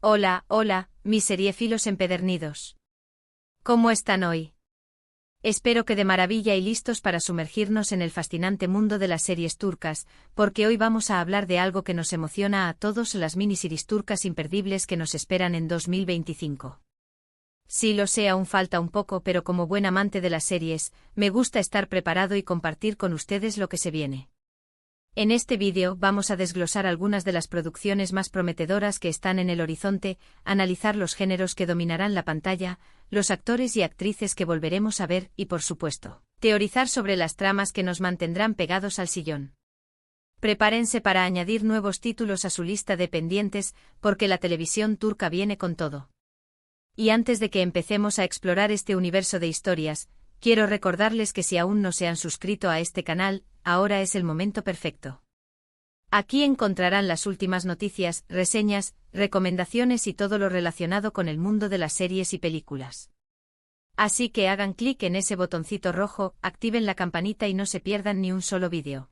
Hola, hola, mis seriéfilos empedernidos. ¿Cómo están hoy? Espero que de maravilla y listos para sumergirnos en el fascinante mundo de las series turcas, porque hoy vamos a hablar de algo que nos emociona a todos, las miniseries turcas imperdibles que nos esperan en 2025. Sí, lo sé, aún falta un poco, pero como buen amante de las series, me gusta estar preparado y compartir con ustedes lo que se viene. En este vídeo vamos a desglosar algunas de las producciones más prometedoras que están en el horizonte, analizar los géneros que dominarán la pantalla, los actores y actrices que volveremos a ver y, por supuesto, teorizar sobre las tramas que nos mantendrán pegados al sillón. Prepárense para añadir nuevos títulos a su lista de pendientes, porque la televisión turca viene con todo. Y antes de que empecemos a explorar este universo de historias, quiero recordarles que si aún no se han suscrito a este canal, ahora es el momento perfecto. Aquí encontrarán las últimas noticias, reseñas, recomendaciones y todo lo relacionado con el mundo de las series y películas. Así que hagan clic en ese botoncito rojo, activen la campanita y no se pierdan ni un solo vídeo.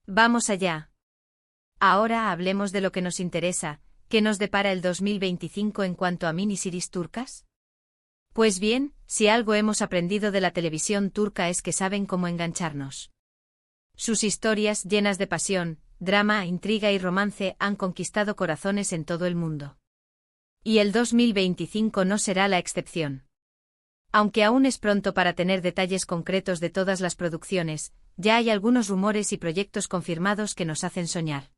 ¡Vamos allá! Ahora hablemos de lo que nos interesa, ¿qué nos depara el 2025 en cuanto a miniseries turcas? Pues bien, si algo hemos aprendido de la televisión turca es que saben cómo engancharnos. Sus historias, llenas de pasión, drama, intriga y romance, han conquistado corazones en todo el mundo. Y el 2025 no será la excepción. Aunque aún es pronto para tener detalles concretos de todas las producciones, ya hay algunos rumores y proyectos confirmados que nos hacen soñar.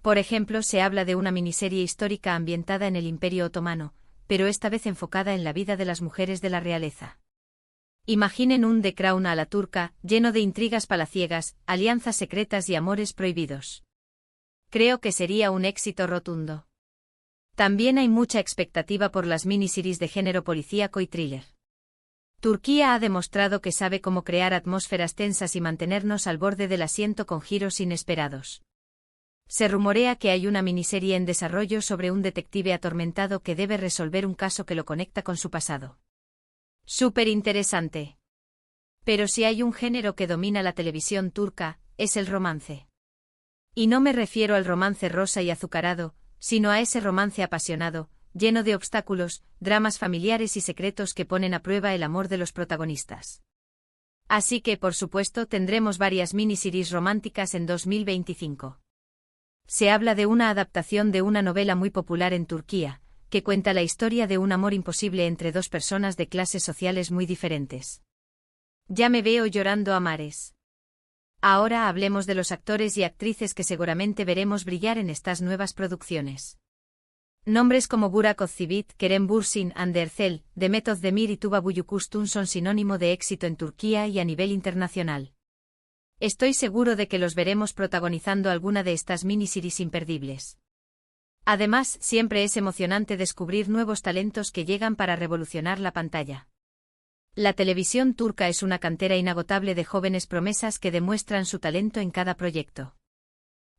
Por ejemplo, se habla de una miniserie histórica ambientada en el Imperio Otomano, pero esta vez enfocada en la vida de las mujeres de la realeza. Imaginen un The Crown a la turca, lleno de intrigas palaciegas, alianzas secretas y amores prohibidos. Creo que sería un éxito rotundo. También hay mucha expectativa por las miniseries de género policíaco y thriller. Turquía ha demostrado que sabe cómo crear atmósferas tensas y mantenernos al borde del asiento con giros inesperados. Se rumorea que hay una miniserie en desarrollo sobre un detective atormentado que debe resolver un caso que lo conecta con su pasado. Súper interesante. Pero si hay un género que domina la televisión turca, es el romance. Y no me refiero al romance rosa y azucarado, sino a ese romance apasionado, lleno de obstáculos, dramas familiares y secretos que ponen a prueba el amor de los protagonistas. Así que, por supuesto, tendremos varias miniseries románticas en 2025. Se habla de una adaptación de una novela muy popular en Turquía, que cuenta la historia de un amor imposible entre dos personas de clases sociales muy diferentes. Ya me veo llorando a mares. Ahora hablemos de los actores y actrices que seguramente veremos brillar en estas nuevas producciones. Nombres como Burak Özçivit, Kerem Bürsin, Hande Erçel, Demet Özdemir y Tuba Büyüküstün son sinónimo de éxito en Turquía y a nivel internacional. Estoy seguro de que los veremos protagonizando alguna de estas miniseries imperdibles. Además, siempre es emocionante descubrir nuevos talentos que llegan para revolucionar la pantalla. La televisión turca es una cantera inagotable de jóvenes promesas que demuestran su talento en cada proyecto.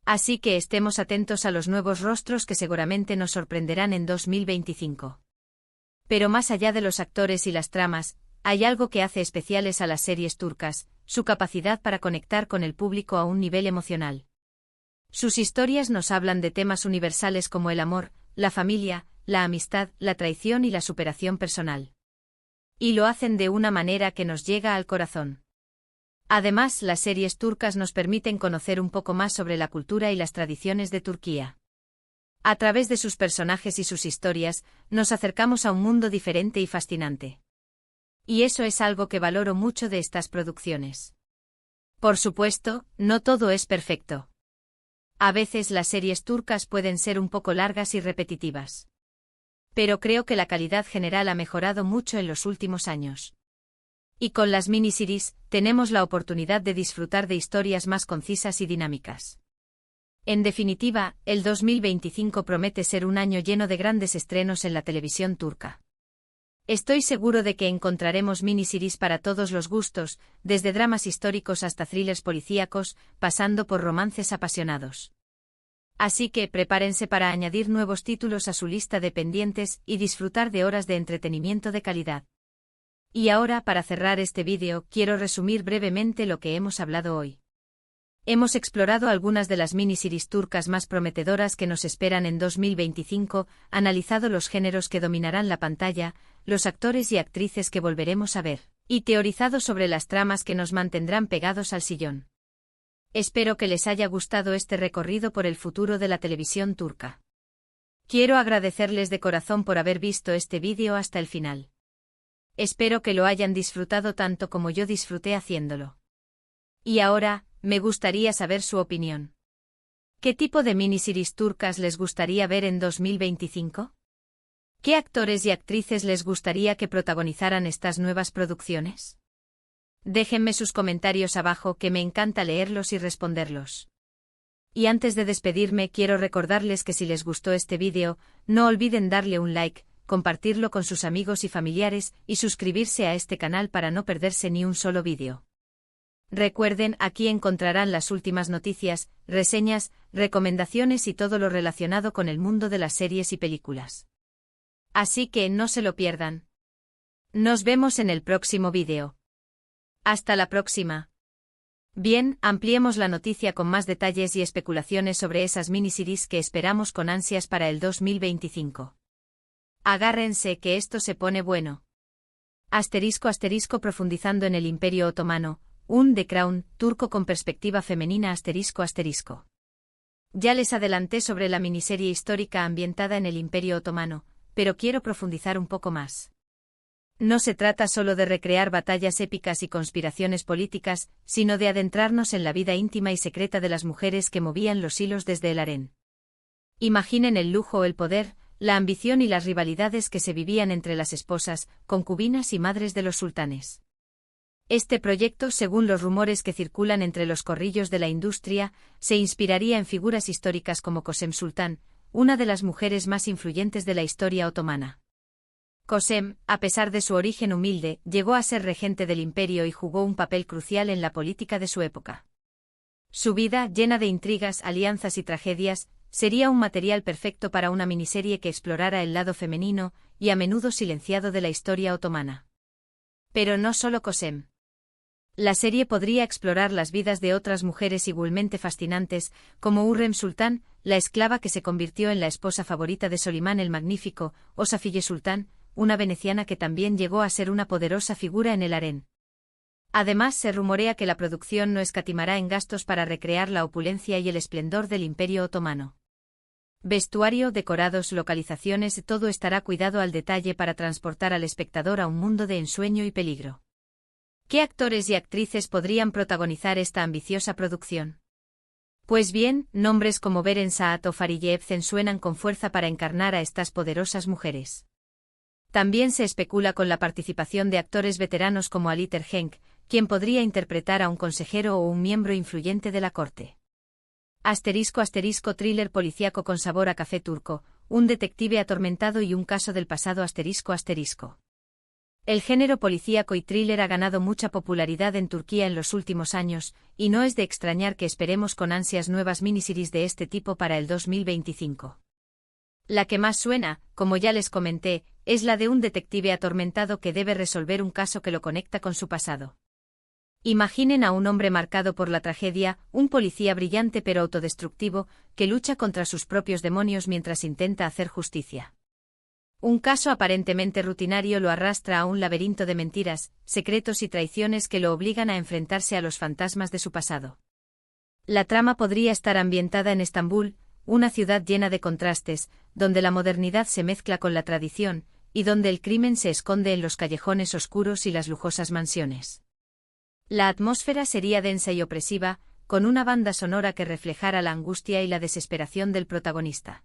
Así que estemos atentos a los nuevos rostros que seguramente nos sorprenderán en 2025. Pero más allá de los actores y las tramas, hay algo que hace especiales a las series turcas, su capacidad para conectar con el público a un nivel emocional. Sus historias nos hablan de temas universales como el amor, la familia, la amistad, la traición y la superación personal. Y lo hacen de una manera que nos llega al corazón. Además, las series turcas nos permiten conocer un poco más sobre la cultura y las tradiciones de Turquía. A través de sus personajes y sus historias, nos acercamos a un mundo diferente y fascinante. Y eso es algo que valoro mucho de estas producciones. Por supuesto, no todo es perfecto. A veces las series turcas pueden ser un poco largas y repetitivas. Pero creo que la calidad general ha mejorado mucho en los últimos años. Y con las miniseries, tenemos la oportunidad de disfrutar de historias más concisas y dinámicas. En definitiva, el 2025 promete ser un año lleno de grandes estrenos en la televisión turca. Estoy seguro de que encontraremos miniseries para todos los gustos, desde dramas históricos hasta thrillers policíacos, pasando por romances apasionados. Así que prepárense para añadir nuevos títulos a su lista de pendientes y disfrutar de horas de entretenimiento de calidad. Y ahora, para cerrar este vídeo, quiero resumir brevemente lo que hemos hablado hoy. Hemos explorado algunas de las miniseries turcas más prometedoras que nos esperan en 2025, analizado los géneros que dominarán la pantalla, los actores y actrices que volveremos a ver, y teorizado sobre las tramas que nos mantendrán pegados al sillón. Espero que les haya gustado este recorrido por el futuro de la televisión turca. Quiero agradecerles de corazón por haber visto este vídeo hasta el final. Espero que lo hayan disfrutado tanto como yo disfruté haciéndolo. Y ahora, me gustaría saber su opinión. ¿Qué tipo de miniseries turcas les gustaría ver en 2025? ¿Qué actores y actrices les gustaría que protagonizaran estas nuevas producciones? Déjenme sus comentarios abajo, que me encanta leerlos y responderlos. Y antes de despedirme, quiero recordarles que si les gustó este vídeo, no olviden darle un like, compartirlo con sus amigos y familiares y suscribirse a este canal para no perderse ni un solo vídeo. Recuerden, aquí encontrarán las últimas noticias, reseñas, recomendaciones y todo lo relacionado con el mundo de las series y películas. Así que no se lo pierdan. Nos vemos en el próximo vídeo. Hasta la próxima. Bien, ampliemos la noticia con más detalles y especulaciones sobre esas miniseries que esperamos con ansias para el 2025. Agárrense que esto se pone bueno. *** Profundizando en el Imperio Otomano, un The Crown turco con perspectiva femenina ***. Ya les adelanté sobre la miniserie histórica ambientada en el Imperio Otomano, pero quiero profundizar un poco más. No se trata solo de recrear batallas épicas y conspiraciones políticas, sino de adentrarnos en la vida íntima y secreta de las mujeres que movían los hilos desde el harén. Imaginen el lujo, el poder, la ambición y las rivalidades que se vivían entre las esposas, concubinas y madres de los sultanes. Este proyecto, según los rumores que circulan entre los corrillos de la industria, se inspiraría en figuras históricas como Kösem Sultán, una de las mujeres más influyentes de la historia otomana. Kösem, a pesar de su origen humilde, llegó a ser regente del imperio y jugó un papel crucial en la política de su época. Su vida, llena de intrigas, alianzas y tragedias, sería un material perfecto para una miniserie que explorara el lado femenino y a menudo silenciado de la historia otomana. Pero no solo Kösem. La serie podría explorar las vidas de otras mujeres igualmente fascinantes, como Hürrem Sultán, la esclava que se convirtió en la esposa favorita de Solimán el Magnífico, o Safiye Sultán, una veneciana que también llegó a ser una poderosa figura en el harén. Además, se rumorea que la producción no escatimará en gastos para recrear la opulencia y el esplendor del Imperio Otomano. Vestuario, decorados, localizaciones, todo estará cuidado al detalle para transportar al espectador a un mundo de ensueño y peligro. ¿Qué actores y actrices podrían protagonizar esta ambiciosa producción? Pues bien, nombres como Beren Saat o Fariye Evcen suenan con fuerza para encarnar a estas poderosas mujeres. También se especula con la participación de actores veteranos como Ali Tergenk, quien podría interpretar a un consejero o un miembro influyente de la corte. *** Thriller policíaco con sabor a café turco, un detective atormentado y un caso del pasado ***. El género policíaco y thriller ha ganado mucha popularidad en Turquía en los últimos años, y no es de extrañar que esperemos con ansias nuevas miniseries de este tipo para el 2025. La que más suena, como ya les comenté, es la de un detective atormentado que debe resolver un caso que lo conecta con su pasado. Imaginen a un hombre marcado por la tragedia, un policía brillante pero autodestructivo, que lucha contra sus propios demonios mientras intenta hacer justicia. Un caso aparentemente rutinario lo arrastra a un laberinto de mentiras, secretos y traiciones que lo obligan a enfrentarse a los fantasmas de su pasado. La trama podría estar ambientada en Estambul, una ciudad llena de contrastes, donde la modernidad se mezcla con la tradición, y donde el crimen se esconde en los callejones oscuros y las lujosas mansiones. La atmósfera sería densa y opresiva, con una banda sonora que reflejara la angustia y la desesperación del protagonista.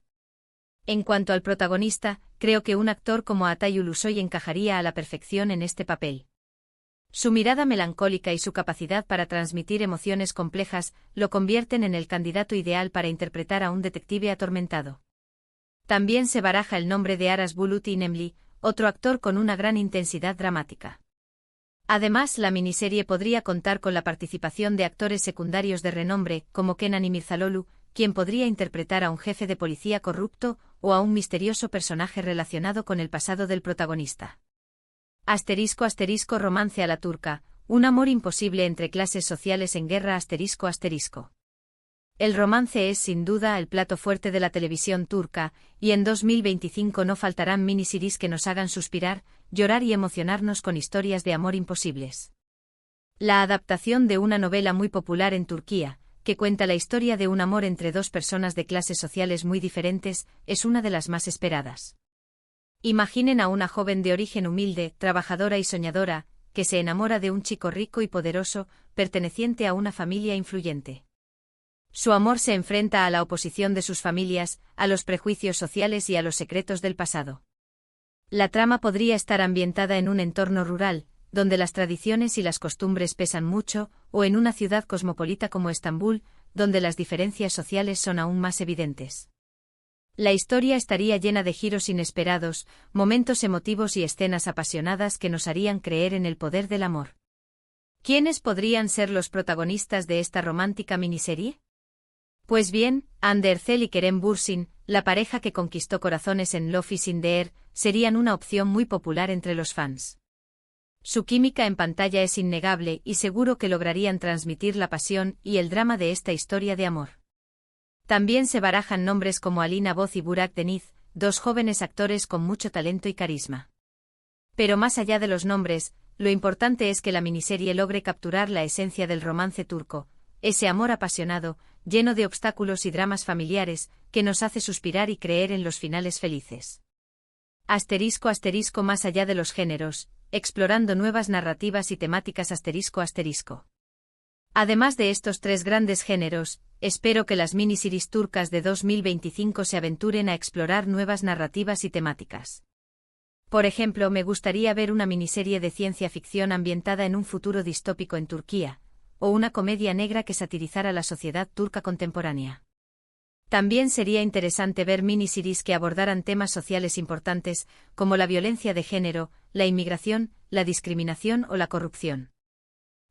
En cuanto al protagonista, creo que un actor como Atay Ulusoy encajaría a la perfección en este papel. Su mirada melancólica y su capacidad para transmitir emociones complejas lo convierten en el candidato ideal para interpretar a un detective atormentado. También se baraja el nombre de Aras Bulut İnemli, otro actor con una gran intensidad dramática. Además, la miniserie podría contar con la participación de actores secundarios de renombre, como Kenan İmirzalıoğlu, quien podría interpretar a un jefe de policía corrupto o a un misterioso personaje relacionado con el pasado del protagonista. *** Romance a la turca, un amor imposible entre clases sociales en guerra ***. El romance es sin duda el plato fuerte de la televisión turca, y en 2025 no faltarán miniseries que nos hagan suspirar, llorar y emocionarnos con historias de amor imposibles. La adaptación de una novela muy popular en Turquía, que cuenta la historia de un amor entre dos personas de clases sociales muy diferentes, es una de las más esperadas. Imaginen a una joven de origen humilde, trabajadora y soñadora, que se enamora de un chico rico y poderoso, perteneciente a una familia influyente. Su amor se enfrenta a la oposición de sus familias, a los prejuicios sociales y a los secretos del pasado. La trama podría estar ambientada en un entorno rural, donde las tradiciones y las costumbres pesan mucho, o en una ciudad cosmopolita como Estambul, donde las diferencias sociales son aún más evidentes. La historia estaría llena de giros inesperados, momentos emotivos y escenas apasionadas que nos harían creer en el poder del amor. ¿Quiénes podrían ser los protagonistas de esta romántica miniserie? Pues bien, Hande Erçel y Kerem Bürsin, la pareja que conquistó corazones en Love is in the Air, serían una opción muy popular entre los fans. Su química en pantalla es innegable y seguro que lograrían transmitir la pasión y el drama de esta historia de amor. También se barajan nombres como Alina Boz y Burak Deniz, dos jóvenes actores con mucho talento y carisma. Pero más allá de los nombres, lo importante es que la miniserie logre capturar la esencia del romance turco, ese amor apasionado, lleno de obstáculos y dramas familiares, que nos hace suspirar y creer en los finales felices. *** Más allá de los géneros, explorando nuevas narrativas y temáticas ***. Además de estos tres grandes géneros, espero que las miniseries turcas de 2025 se aventuren a explorar nuevas narrativas y temáticas. Por ejemplo, me gustaría ver una miniserie de ciencia ficción ambientada en un futuro distópico en Turquía, o una comedia negra que satirizara la sociedad turca contemporánea. También sería interesante ver miniseries que abordaran temas sociales importantes, como la violencia de género, la inmigración, la discriminación o la corrupción.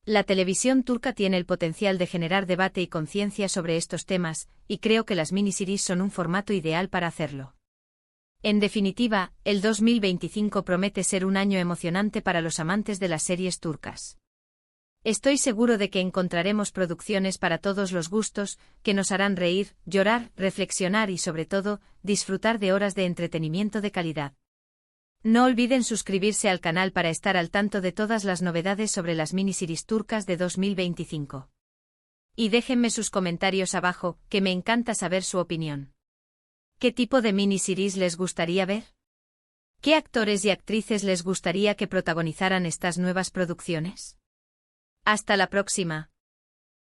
La televisión turca tiene el potencial de generar debate y conciencia sobre estos temas, y creo que las miniseries son un formato ideal para hacerlo. En definitiva, el 2025 promete ser un año emocionante para los amantes de las series turcas. Estoy seguro de que encontraremos producciones para todos los gustos, que nos harán reír, llorar, reflexionar y sobre todo, disfrutar de horas de entretenimiento de calidad. No olviden suscribirse al canal para estar al tanto de todas las novedades sobre las miniseries turcas de 2025. Y déjenme sus comentarios abajo, que me encanta saber su opinión. ¿Qué tipo de miniseries les gustaría ver? ¿Qué actores y actrices les gustaría que protagonizaran estas nuevas producciones? Hasta la próxima.